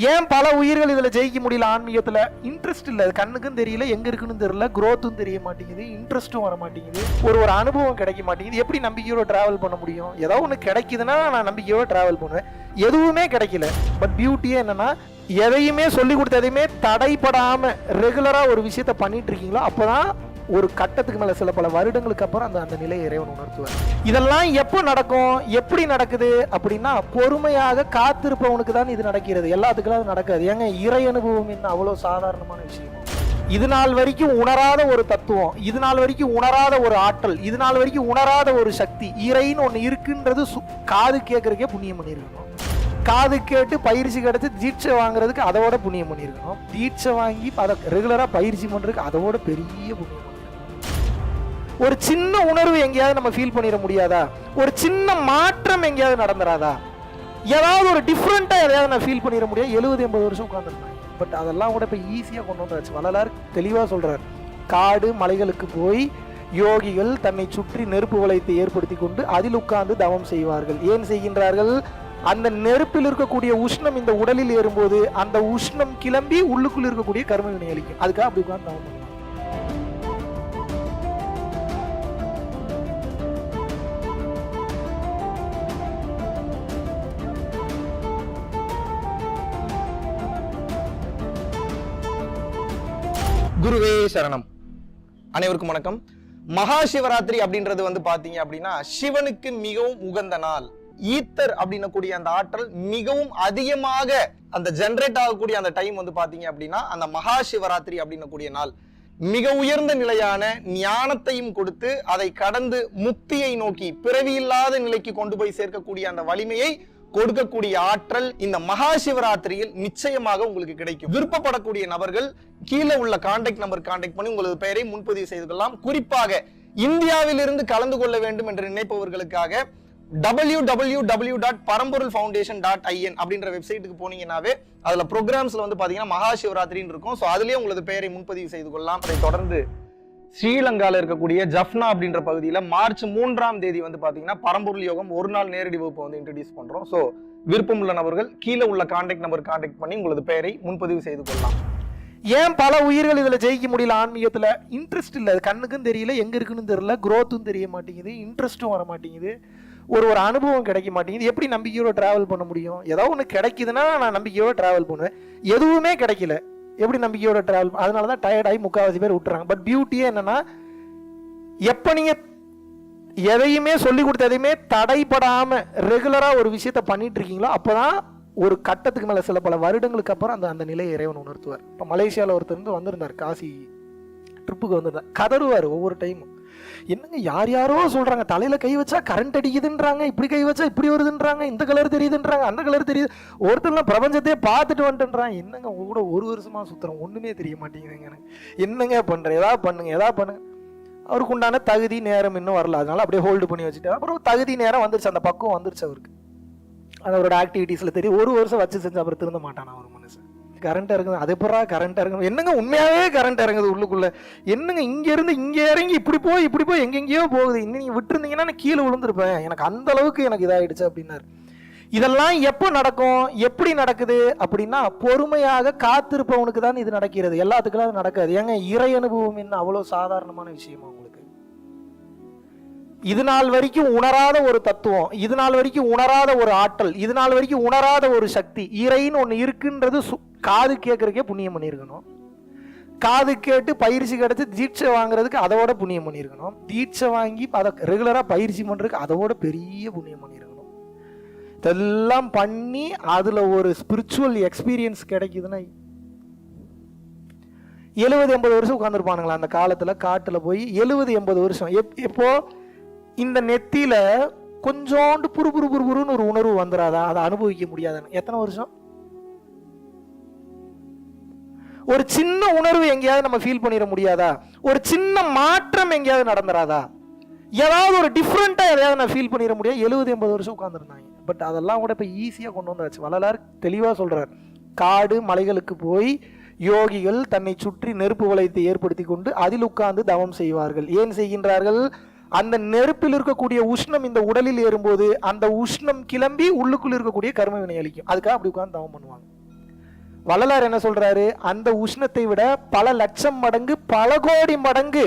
ஏன் பல உயிர்கள் இதுல ஜெயிக்க முடியல? ஆன்மீகத்துல இன்ட்ரெஸ்ட் இல்ல, கண்ணுக்கும் தெரியல, எங்க இருக்குன்னு தெரியல, growthம் தெரிய மாட்டேங்குது, இன்ட்ரெஸ்ட்டும் வர மாட்டேங்குது, ஒரு அனுபவம் கிடைக்க மாட்டேங்குது. எப்படி நம்பிக்கையோட டிராவல் பண்ண முடியும்? ஏதோ ஒன்று கிடைக்குதுன்னா நான் நம்பிக்கையோட டிராவல் பண்ணுவேன். எதுவுமே கிடைக்கல. பட் பியூட்டியே என்னன்னா, எதையுமே சொல்லி கொடுத்த எதையுமே தடைப்படாம ரெகுலரா ஒரு விஷயத்த பண்ணிட்டு இருக்கீங்களோ அப்பதான் ஒரு கட்டத்துக்கு மேல சில பல வருடங்களுக்கு அப்புறம் அந்த நிலையை இறைவன் உணர்த்துவார். இதெல்லாம் எப்போ நடக்கும், எப்படி நடக்குது அப்படின்னா, பொறுமையாக காத்திருப்பவனுக்கு தான் இது நடக்கிறது. எல்லாத்துக்கும் நடக்காது. ஏங்க, இறை அனுபவம் என்ன அவ்வளவு சாதாரணமான விஷயம்? இது நாள் வரைக்கும் உணராத ஒரு தத்துவம், இது நாள் வரைக்கும் உணராத ஒரு ஆற்றல், இது நாள் வரைக்கும் உணராத ஒரு சக்தி, இறைன்னு ஒண்ணு இருக்குன்றது காது கேட்கறதுக்கே புண்ணியம் பண்ணிருக்கணும். காது கேட்டு பயிற்சி கிடைச்சு தீட்சை வாங்குறதுக்கு அதோட புண்ணியம் பண்ணிருக்கணும். தீட்சை வாங்கி அதை ரெகுலரா பயிற்சி பண்றதுக்கு அதோட பெரிய புண்ணியம். ஒரு சின்ன உணர்வு எங்கேயாவது நம்ம ஃபீல் பண்ணிட முடியாதா? ஒரு சின்ன மாற்றம் எங்கேயாவது நடந்துராதா? ஏதாவது ஒரு டிஃப்ரெண்டா எதையாவது நான் ஃபீல் பண்ணிட முடியாது? 70-80 வருஷம் உட்காந்துருந்தேன். பட் அதெல்லாம் கூட இப்ப ஈஸியா கொண்டு வந்தாச்சு. வள்ளலார் தெளிவா சொல்றாரு, காடு மலைகளுக்கு போய் யோகிகள் தன்னை சுற்றி நெருப்பு வளையத்தை ஏற்படுத்தி கொண்டு அதில் உட்கார்ந்து தவம் செய்வார்கள். ஏன் செய்கின்றார்கள்? அந்த நெருப்பில் இருக்கக்கூடிய உஷ்ணம் இந்த உடலில் ஏறும்போது அந்த உஷ்ணம் கிளம்பி உள்ளுக்குள் இருக்கக்கூடிய கர்ம வினை அளிக்கும். அதுக்காக அப்படி உட்கார்ந்து தவம் பண்ணுவாங்க. குருவே சரணம். அனைவருக்கும் வணக்கம். மகா சிவராத்திரி அப்படின்றது வந்து பாத்தீங்க அப்படின்னா சிவனுக்கு மிகவும் உகந்த நாள். ஈத்தர் அப்படின்னக்கூடிய அந்த ஆற்றல் மிகவும் அதிகமாக அந்த ஜெனரேட் ஆகக்கூடிய அந்த டைம் வந்து பாத்தீங்க அப்படின்னா அந்த மகா சிவராத்திரி அப்படின்னக்கூடிய நாள் மிக உயர்ந்த நிலையான ஞானத்தையும் கொடுத்து அதை கடந்து முக்தியை நோக்கி பிறவியில்லாத நிலைக்கு கொண்டு போய் சேர்க்கக்கூடிய அந்த வலிமையை கொடுக்கக்கூடிய ஆற்றல் இந்த மகா சிவராத்திரியில் நிச்சயமாக உங்களுக்கு கிடைக்கும். விருப்பப்படக்கூடிய நபர்கள் கீழே உள்ள கான்டாக்ட் நம்பர் கான்டாக்ட் பண்ணி உங்களது பெயரை முன்பதிவு செய்து கொள்ளலாம். குறிப்பாக இந்தியாவிலிருந்து கலந்து கொள்ள வேண்டும் என்று நினைப்பவர்களுக்காக www.paramporulfoundation.in அப்படின்ற வெப்சைட்டுக்கு போனீங்கன்னாவே அதுல ப்ரோக்ராம்ஸ்ல வந்து பாத்தீங்கன்னா மகா சிவராத்திரின்னு இருக்கும். சோ அதுலயே உங்களது பெயரை முன்பதிவு செய்து கொள்ளலாம். அதை தொடர்ந்து ஸ்ரீலங்கால இருக்கக்கூடிய ஜப்னா அப்படின்ற பகுதியில மார்ச் 3ஆம் தேதி வந்து பாத்தீங்கன்னா பரம்பொருள் யோகம் ஒரு நாள் நேரடி வகுப்பு வந்து இன்ட்ரோடியூஸ் பண்றோம். சோ விருப்பம் உள்ள நபர்கள் கீழே உள்ள கான்டாக்ட் நம்பர் கான்டாக்ட் பண்ணி உங்களது பெயரை முன்பதிவு செய்து கொள்ளலாம். ஏன் பல உயிர்கள் இதுல ஜெயிக்க முடியல? ஆன்மீகத்துல இன்ட்ரெஸ்ட் இல்ல, கண்ணுக்கும் தெரியல, எங்க இருக்குன்னு தெரியல, growthம் தெரிய மாட்டேங்குது, இன்ட்ரெஸ்ட்டும் வர மாட்டேங்குது, ஒரு அனுபவம் கிடைக்க மாட்டேங்குது. எப்படி நம்பிக்கையோட டிராவல் பண்ண முடியும்? ஏதோ ஒன்று கிடைக்குதுன்னா நான் நம்பிக்கையோட டிராவல் பண்ணுவேன். எதுவுமே கிடைக்கல, எப்படி நம்பிக்கையோட டிராவல்? அதனாலதான் டயர்ட் ஆகி முக்காவாசி பேர் விட்டுறாங்க. பட் பியூட்டியே என்னன்னா, எப்ப நீங்க எதையுமே சொல்லி கொடுத்த எதையுமே தடைப்படாம ரெகுலரா ஒரு விஷயத்த பண்ணிட்டு இருக்கீங்களோ அப்பதான் ஒரு கட்டத்துக்கு மேல சில பல வருடங்களுக்கு அப்புறம் அந்த நிலையை இறைவன் உணர்த்துவார். இப்ப மலேசியால ஒருத்தர் வந்திருந்தார், காசி ட்ரிப்புக்கு வந்திருந்தார். கதறுவார் ஒவ்வொரு டைமும். என்னங்க யார் யாரோ சொல்றாங்க, தலையில கை வச்சா கரண்ட் அடிக்குதுன்றாங்க, இப்படி கை வச்சா இப்படி வருதுன்றாங்க, இந்த கலர் தெரியுதுன்றாங்க, அந்த கலர் தெரியுது, ஒருத்தர் பிரபஞ்சத்தையே பார்த்துட்டு வந்துட்டுன்றாங்க. என்னங்க உங்க கூட ஒரு வருஷமா சுத்துறோம், ஒண்ணுமே தெரிய மாட்டேங்குதுங்க எனக்கு, என்னங்க பண்றேன், ஏதாவது பண்ணுங்க. அவருக்கு உண்டான தகுதி நேரம் இன்னும் வரல, அதனால அப்படியே ஹோல்டு பண்ணி வச்சுட்டு அப்புறம் தகுதி நேரம் வந்துருச்சு, அந்த பக்குவம் வந்துருச்சு அவருக்கு. அது அவரோட ஆக்டிவிட்டீஸ்ல தெரியும். ஒரு வருஷம் வச்சு செஞ்சு அப்புறம் திருந்த மாட்டானா ஒரு மனுஷன். கரண்ட் இறங்குது, அது எப்படா கரண்ட் இறங்குது? என்னங்க உண்மையாவே கரண்ட் இறங்குது உள்ளுக்குள்ள? என்னங்க இங்க இருந்து இங்க இறங்கி இப்படி போய் எங்கெங்கயோ போகுது, இன்னும் நீங்க விட்டு இருந்தீங்கன்னா நான் கீழே விழுந்திருப்பேன், எனக்கு அந்த அளவுக்கு எனக்கு இதாயிடுச்சு அப்படின்னாரு. இதெல்லாம் எப்போ நடக்கும், எப்படி நடக்குது அப்படின்னா, பொறுமையாக காத்திருப்பவனுக்கு தான் இது நடக்கிறது. எல்லாத்துக்கும் நடக்காது. ஏங்க, இறை அனுபவம் என்ன அவ்வளவு சாதாரணமான விஷயமா உங்களுக்கு? இது நாள் வரைக்கும் உணராத ஒரு தத்துவம், இது நாள் வரைக்கும் உணராத ஒரு ஆற்றல், இது நாள் வரைக்கும் உணராத ஒரு சக்தி, இறைன்னு ஒண்ணு இருக்குன்றது காது கேட்கறதுக்கே புண்ணியம் பண்ணியிருக்கணும். காது கேட்டு பயிற்சி கிடைச்சு தீட்சை வாங்குறதுக்கு அதோட புண்ணியம் பண்ணியிருக்கணும். தீட்சை வாங்கி அதை ரெகுலரா பயிற்சி பண்றதுக்கு அதோட பெரிய புண்ணியம் பண்ணியிருக்கணும். இதெல்லாம் பண்ணி அதுல ஒரு ஸ்பிரிச்சுவல் எக்ஸ்பீரியன்ஸ் கிடைக்குதுன்னா 70-80 வருஷம் உட்காந்துருப்பானுங்களா அந்த காலத்துல? காட்டுல போய் 70-80 வருஷம். எப்போ இந்த நெத்தியில கொஞ்சோண்டு புருன்னு ஒரு உணர்வு வந்துடாதா? அதை அனுபவிக்க முடியாதான்னு எத்தனை வருஷம்? ஒரு சின்ன உணர்வு எங்கேயாவது நம்ம ஃபீல் பண்ணிட முடியாதா? ஒரு சின்ன மாற்றம் எங்கேயாவது நடந்துராதா? ஏதாவது ஒரு டிஃப்ரெண்டா எதையாவது நான் ஃபீல் பண்ணிட முடியாது? 70-80 வருஷம் உட்காந்துருந்தாங்க. பட் அதெல்லாம் கூட இப்ப ஈஸியா கொண்டு வந்தாச்சு. வள்ளலார் தெளிவா சொல்றார், காடு மலைகளுக்கு போய் யோகிகள் தன்னை சுற்றி நெருப்பு வளையத்தை ஏற்படுத்தி கொண்டு அதில் உட்கார்ந்து தவம் செய்வார்கள். ஏன் செய்கின்றார்கள்? அந்த நெருப்பில் இருக்கக்கூடிய உஷ்ணம் இந்த உடலில் ஏறும்போது அந்த உஷ்ணம் கிளம்பி உள்ளுக்குள் இருக்கக்கூடிய கர்ம வினை அளிக்கும். அதுக்காக அப்படி உட்கார்ந்து தவம் பண்ணுவாங்க. வள்ளலார் என்ன சொல்றாரு, அந்த உஷ்ணத்தை விட பல லட்சம் மடங்கு பல கோடி மடங்கு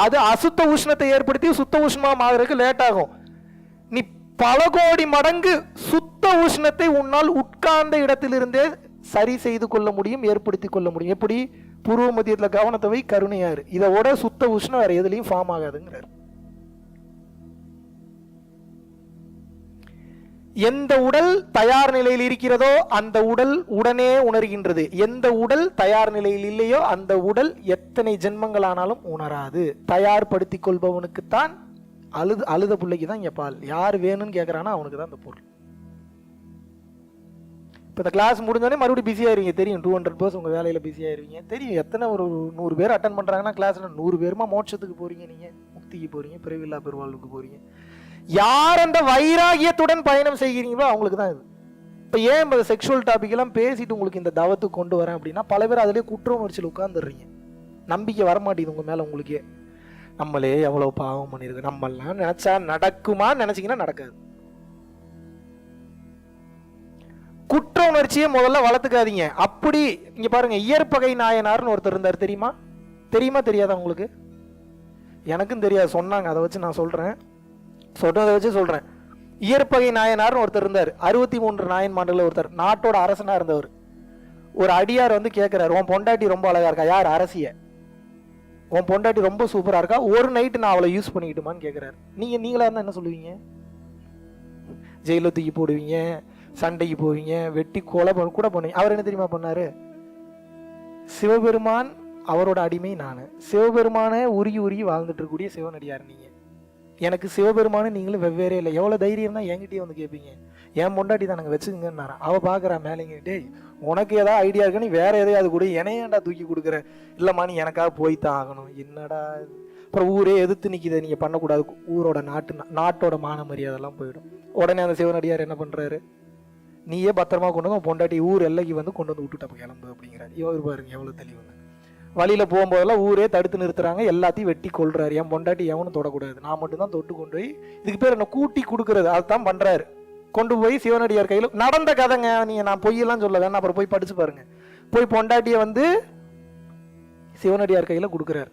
அது அசுத்த உஷ்ணத்தை ஏற்படுத்தி சுத்த உஷ்ணமா மாறுறதுக்கு லேட் ஆகும். நீ பல கோடி மடங்கு சுத்த உஷ்ணத்தை உன்னால் உட்கார்ந்த இடத்திலிருந்தே சரி செய்து கொள்ள முடியும், ஏற்படுத்தி கொள்ள முடியும். எப்படி? பூர்வ மத்தியத்துல கவனத்தை வை, கருணையாரு. இதோட சுத்த உஷ்ணம் வேற எதுலையும் ஃபார்ம் ஆகாதுங்கிறார். எந்த உடல் தயார் நிலையில் இருக்கிறதோ அந்த உடல் உடனே உணர்கின்றது. எந்த உடல் தயார் நிலையில் இல்லையோ அந்த உடல் எத்தனை ஜென்மங்கள் ஆனாலும் உணராது. தயார்படுத்திக் கொள்பவனுக்குத்தான் அழுத பிள்ளைக்கு தான் இங்க பால். யார் வேணும்னு கேட்கறானோ அவனுக்கு தான் அந்த பொருள். இப்போ இந்த கிளாஸ் முடிஞ்சோடனே மறுபடியும் பிஸியாயிருவீங்க. தெரியும் 200% உங்க வேலையில பிஸியாயிருவீங்க. தெரியும் எத்தனை ஒரு 100 பேர் அட்டன் பண்றாங்கன்னா கிளாஸ்ல 100 பேருமா மோட்சத்துக்கு போறீங்க, நீங்க முக்திக்கு போறீங்க, பிறவில்லா பெருவாழ்வுக்கு போறீங்க. யார் அந்த வைராகியத்துடன் பயணம் செய்கிறீங்களோ அவங்களுக்கு தான் இது. இப்போ ஏன் இந்த செக்ஷுவல் டாபிக் எல்லாம் பேசிட்டு உங்களுக்கு இந்த தவத்துக்கு கொண்டு வரேன் அப்படின்னா, பல பேர் அதிலே குற்ற உணர்ச்சியில் உட்காந்துடுறீங்க. நம்பிக்கை வரமாட்டேங்குது உங்க மேல. உங்களுக்கே நம்மளே எவ்வளவு பாவம் பண்ணிருக்கு, நம்மளாம் நினைச்சா நடக்குமான்னு நினைச்சீங்கன்னா நடக்காது. குற்ற உணர்ச்சியை முதல்ல வளர்த்துக்காதீங்க. அப்படி இங்க பாருங்க, இயற்பகை நாயனார்னு ஒருத்தர் இருந்தார். தெரியுமா? தெரியுமா தெரியாதா உங்களுக்கு? எனக்கும் தெரியாது, சொன்னாங்க. அதை வச்சு நான் சொல்றேன், சொன்னதை வச்சு சொல்றேன். இயற்பகை நாயனார்னு ஒருத்தர் இருந்தார். 63 நாயன்மார்கள் ஒருத்தர், நாட்டோட அரசனா இருந்தவர். ஒரு அடியார் வந்து கேட்கிறார், உன் பொண்டாட்டி ரொம்ப அழகா இருக்கா? யார்? அரசிய. உன் பொண்டாட்டி ரொம்ப சூப்பரா இருக்கா, ஒரு நைட்டு நான் அவளை யூஸ் பண்ணிக்கிட்டுமான்னு கேட்கிறார். நீங்களா இருந்தா என்ன சொல்லுவீங்க? ஜெயில தூக்கி போடுவீங்க, சண்டைக்கு போவீங்க, வெட்டி கொலை கூட பண்ணுவீங்க. அவர் என்ன தெரியுமா பண்ணாரு? சிவபெருமான் அவரோட அடிமை நானு, சிவபெருமான உருகி உருகி வாழ்ந்துட்டு இருக்கக்கூடிய சிவனடியார் நீங்க. எனக்கு சிவபெருமானு நீங்களும் வெவ்வேறே இல்லை. எவ்வளவு தைரியம் தான் என்கிட்டயே வந்து கேட்பீங்க, என் பொண்டாட்டி தான் நாங்கள் வச்சுக்கங்கன்னாரா. அவ பாக்குறா மேலேங்க, டேய் உனக்கு ஏதாவது ஐடியா இருக்கா, நீ வேற எதையாவது கூட என்னையாண்டா தூக்கி கொடுக்குற? இல்லம்மா நீ எனக்காக போய்த்தான் ஆகணும். என்னடா அப்புறம் ஊரே எதிர்த்து நிற்கிதை, நீங்க பண்ணக்கூடாது, ஊரோட நாட்டோட மான மரியாதைலாம் போயிடும். உடனே அந்த சிவனடியார் என்ன பண்றாரு, நீயே பத்திரமா கொண்டு வந்து பொண்டாட்டி ஊர் எல்லைக்கு வந்து கொண்டு வந்து விட்டுட்டு கிளம்பு அப்படிங்கிறாரு. இவர் பாருங்க எவ்வளவு தெளிவுங்க. வழியில போகும்போதெல்லாம் ஊரே தடுத்து நிறுத்துறாங்க, எல்லாத்தையும் வெட்டி கொள்றாரு. என் பொண்டாட்டி எவனும் தொடக்கூடாது, நான் மட்டும் தான் தொட்டு கொண்டு போய், இதுக்கு பேர் என்ன கூட்டி கொடுக்கறது, அதுதான் பண்றாரு. கொண்டு போய் சிவனடியார் கையில் நடந்த கதைங்க. நீங்க நான் பொய்யெல்லாம் சொல்ல வேணா, அப்புறம் போய் படிச்சு பாருங்க. போய் பொண்டாட்டிய வந்து சிவனடியார் கையில கொடுக்குறாரு.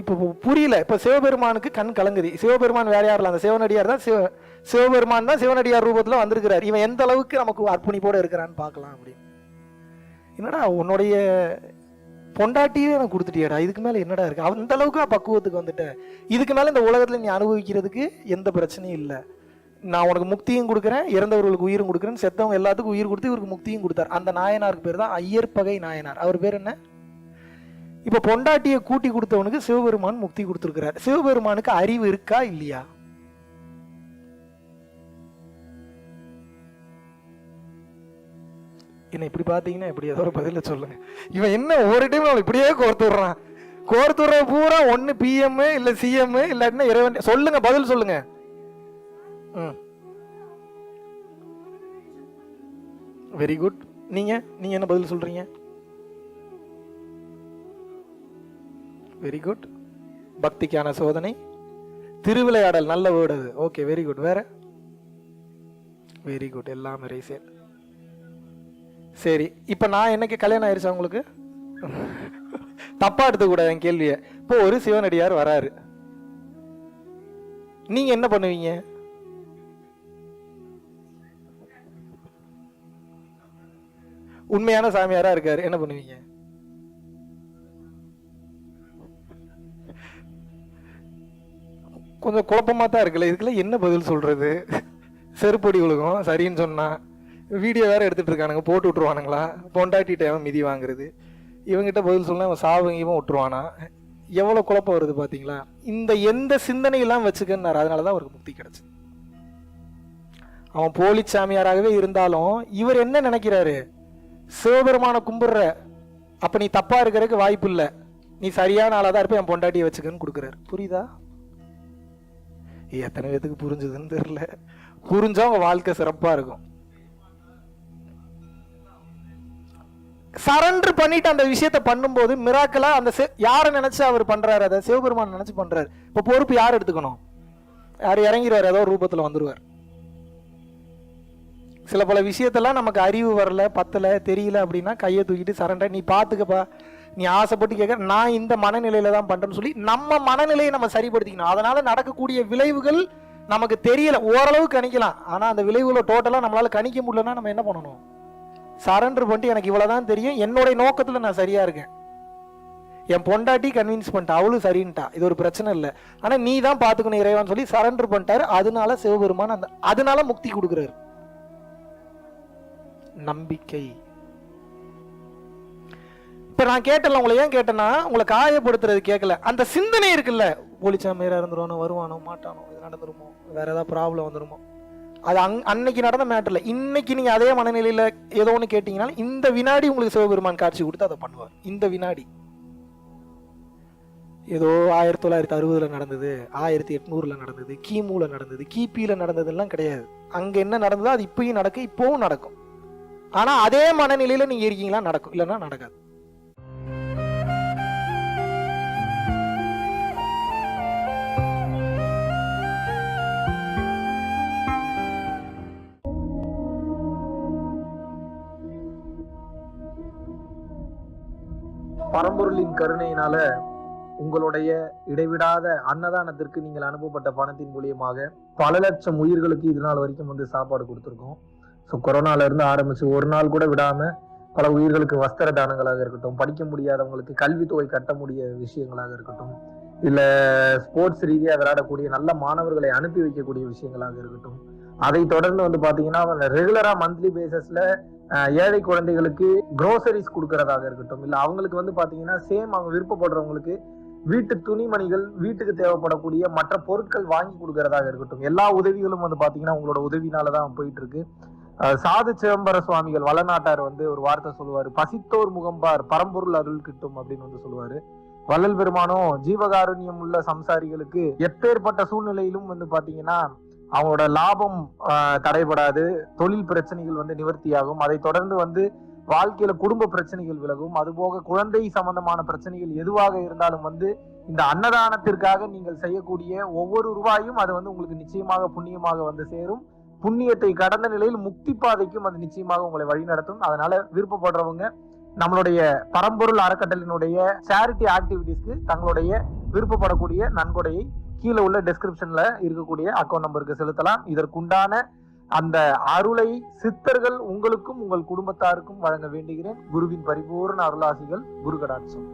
இப்ப புரியல. இப்ப சிவபெருமானுக்கு கண் கலங்குது. சிவபெருமான் வேற யாரில், அந்த சிவனடியார் தான் சிவபெருமான் தான் சிவனடியார் ரூபத்துல வந்திருக்கிறார். இவன் எந்த அளவுக்கு நமக்கு அர்ப்பணிப்போட இருக்கிறான்னு பார்க்கலாம் அப்படின்னு. என்னடா உன்னுடைய பொண்டாட்டியே எனக்கு கொடுத்துட்டியாடா, இதுக்கு மேல என்னடா இருக்கு? அந்த அளவுக்கு நான் பக்குவத்துக்கு வந்துட்டேன். இதுக்கு மேல இந்த உலகத்துல நீ அனுபவிக்கிறதுக்கு எந்த பிரச்சனையும் இல்லை. நான் உனக்கு முக்தியும் கொடுக்குறேன், இறந்தவர்களுக்கு உயிரும் கொடுக்குறேன், செத்தவங்க எல்லாத்துக்கும் உயிர் கொடுத்து இவருக்கு முக்தியும் கொடுத்தார். அந்த நாயனாருக்கு பேர் தான் ஐயற்பகை நாயனார். அவர் பேர் என்ன? இப்ப பொண்டாட்டியை கூட்டி கொடுத்தவனுக்கு சிவபெருமான் முக்தி கொடுத்திருக்கிறார். சிவபெருமானுக்கு அறிவு இருக்கா இல்லையா? என்ன இப்படி பாத்தீங்கன்னா இப்படி ஏதோ ஒரு பதில சொல்லுங்க. இவன் என்ன ஒவ்வொரு டைம் அவன் இப்படியே கோர்த்துடுறான். கோர்த்துடுற பூரா ஒன்னு பிஎம் இல்ல சிஎம் இல்லாட்டினா இறைவன். சொல்லுங்க, பதில் சொல்லுங்க. Very good. நீங்க என்ன பதில் சொல்றீங்க? Very good. பக்திக்கான சோதனை, திருவிளையாடல், நல்ல வேர்டு அது. Okay, very good. வேற? Very good. எல்லாமே ரைசே. சரி, இப்ப நான் என்னைக்கு கல்யாணம் ஆயிருச்சா உங்களுக்கு? தப்பா எடுத்துக்கூடாது என் கேள்விய. இப்போ ஒரு சிவனடியார் வராரு, நீங்க என்ன பண்ணுவீங்க? உண்மையான சாமியாரா இருக்காரு, என்ன பண்ணுவீங்க? கொஞ்சம் குழப்பமா தான் இருக்குல்ல. இதுக்குள்ள என்ன பதில் சொல்றது? செருப்பொடி விழுகும் சரின்னு சொன்னா. வீடியோ வேற எடுத்துட்டு இருக்கானுங்க, போட்டு விட்டுருவானுங்களா? பொண்டாட்டிட்ட மிதி வாங்குறது. இவங்கிட்ட பதில் சொன்னா அவன் சாவங்கியவும் விட்டுருவானா? எவ்வளவு குழப்பம் வருது பாத்தீங்களா? இந்த எந்த சிந்தனையெல்லாம் வச்சுக்கன்னாரு. அதனாலதான் அவருக்கு முக்தி கிடைச்சு. அவன் போலி சாமியாராகவே இருந்தாலும் இவர் என்ன நினைக்கிறாரு, சிவபெருமான கும்பிடுற, அப்ப நீ தப்பா இருக்கிறதுக்கு வாய்ப்பு இல்லை, நீ சரியான ஆளாதான் இருப்ப, என் பொண்டாட்டியை வச்சுக்கன்னு கொடுக்குறாரு. புரியுதா? எத்தனை பேத்துக்கு புரிஞ்சுதுன்னு தெரியல. புரிஞ்சா உங்க வாழ்க்கை சிறப்பா இருக்கும். சரண்டர் பண்ணிட்டு அந்த விஷயத்தை பண்ணும்போது மிராக்கலா அந்த யாரை நினைச்சு அவர் பண்றாரு, அதை சிவபெருமான் நினைச்சு பண்றாரு. இப்ப பொறுப்பு யார் எடுத்துக்கணும்? யார் இறங்கிறாரு, ஏதோ ரூபத்துல வந்துருவார். சில பல விஷயத்தெல்லாம் நமக்கு அறிவு வரல, பத்தல, தெரியல அப்படின்னா கையை தூக்கிட்டு சரண்டர், நீ பார்த்துக்கப்பா, நீ ஆசைப்பட்டு கேட்க, நான் இந்த மனநிலையில தான் பண்றேன்னு சொல்லி நம்ம மனநிலையை நம்ம சரிப்படுத்திக்கணும். அதனால நடக்கக்கூடிய விளைவுகள் நமக்கு தெரியல, ஓரளவு கணிக்கலாம். ஆனா அந்த விளைவுகளை டோட்டலா நம்மளால கணிக்க முடியலன்னா நம்ம என்ன பண்ணணும்? சரண்டர் பண்ணிட்டு எனக்கு இவ்வளவுதான் தெரியும், என்னுடைய நோக்கத்துல நான் சரியா இருக்கேன், என் பொண்டாட்டி கன்வின்ஸ் பண்ணிட்டா, அவளும் சரின்ட்டா, இது ஒரு பிரச்சனை இல்லை, ஆனா நீ தான் பாத்துக்கணும் இறைவான்னு சொல்லி சரண்டர் பண்ணிட்டாரு. அதனால சிவபெருமான் அதனால முக்தி கொடுக்குறாரு. நம்பிக்கை. இப்ப நான் கேட்டல, உங்களை ஏன் கேட்டேன்னா உங்களை காயப்படுத்துறது கேட்கல, அந்த சிந்தனை இருக்குல்ல, போலிச்சா மேல இருந்துருவானோ, வருவானோ, மாட்டானோ, இது நடந்துருமோ, வேற ஏதாவது ப்ராப்ளம் வந்துருமோ, அது அன்னைக்கு நடந்த மேட்டர்ல. இன்னைக்கு நீங்க அதே மனநிலையில ஏதோ ஒன்று கேட்டீங்கன்னா இந்த வினாடி உங்களுக்கு சிவபெருமான் காட்சி கொடுத்து அதை பண்ணுவார். இந்த வினாடி ஏதோ 1960 நடந்தது, 1800 நடந்தது, கிமுல நடந்தது, கிபியில நடந்ததுலாம் கிடையாது. அங்க என்ன நடந்ததோ அது இப்பயும் நடக்கும், இப்பவும் நடக்கும். ஆனா அதே மனநிலையில நீங்க இருக்கீங்களா? நடக்கும், இல்லைன்னா நடக்காது. பரம்பொருளின் கருணையினால உங்களுடைய இடைவிடாத அன்னதானத்திற்கு நீங்கள் அனுப்பப்பட்ட பணத்தின் மூலியமாக பல லட்சம் உயிர்களுக்கு இது நாள் வரைக்கும் வந்து சாப்பாடு கொடுத்துருக்கோம். ஸோ கொரோனால இருந்து ஆரம்பிச்சு ஒரு நாள் கூட விடாம பல உயிர்களுக்கு வஸ்திர தானங்களாக இருக்கட்டும், படிக்க முடியாதவங்களுக்கு கல்வித்தொகை கட்ட முடிய விஷயங்களாக இருக்கட்டும், இல்ல ஸ்போர்ட்ஸ் ரீதியா விளையாடக்கூடிய நல்ல மாணவர்களை அனுப்பி வைக்கக்கூடிய விஷயங்களாக இருக்கட்டும், அதை தொடர்ந்து வந்து பாத்தீங்கன்னா ரெகுலரா மந்த்லி பேசிஸ்ல ஏழை குழந்தைகளுக்கு க்ரோசரிஸ் கொடுக்கறதாக இருக்கட்டும், இல்ல அவங்களுக்கு வந்து பாத்தீங்கன்னா சேம் அவங்க விருப்பப்படுறவங்களுக்கு வீட்டு துணிமணிகள், வீட்டுக்கு தேவைப்படக்கூடிய மற்ற பொருட்கள் வாங்கி கொடுக்கறதாக இருக்கட்டும், எல்லா உதவிகளும் வந்து பாத்தீங்கன்னா உங்களோட உதவினாலதான் போயிட்டு இருக்கு. சாது சிதம்பர சுவாமிகள் வளநாட்டார் வந்து ஒரு வார்த்தை சொல்லுவாரு, பசித்தோர் முகம்பார் பரம்பொருள் அருள் கிட்டும் அப்படின்னு வந்து சொல்லுவாரு. வள்ளல் பெருமானும் ஜீவகாருண்யம் உள்ள சம்சாரிகளுக்கு எப்பேற்பட்ட சூழ்நிலையிலும் வந்து பாத்தீங்கன்னா அவங்களோட லாபம் தடைபடாது, தொழில் பிரச்சனைகள் வந்து நிவர்த்தியாகும், அதை தொடர்ந்து வந்து வாழ்க்கையில குடும்ப பிரச்சனைகள் விலகும், அதுபோக குழந்தை சம்பந்தமான பிரச்சனைகள் எதுவாக இருந்தாலும் வந்து இந்த அன்னதானத்திற்காக நீங்கள் செய்யக்கூடிய ஒவ்வொரு ரூபாயும் அது வந்து உங்களுக்கு நிச்சயமாக புண்ணியமாக வந்து சேரும். புண்ணியத்தை கடந்த நிலையில் முக்தி பாதைக்கும் அது நிச்சயமாக உங்களை வழிநடத்தும். அதனால விருப்பப்படுறவங்க நம்மளுடைய பரம்பொருள் அறக்கட்டளினுடைய சேரிட்டி ஆக்டிவிட்டிஸ்க்கு தங்களுடைய விருப்பப்படக்கூடிய நன்கொடையை கீழே உள்ள டெஸ்கிரிப்ஷன்ல இருக்கக்கூடிய அக்கௌண்ட் நம்பருக்கு செலுத்தலாம். இதற்குண்டான அந்த அருளை சித்தர்கள் உங்களுக்கும் உங்கள் குடும்பத்தாருக்கும் வழங்க வேண்டுகிறேன். குருவின் பரிபூர்ண அருளாசிகள். குரு கடாட்சம்.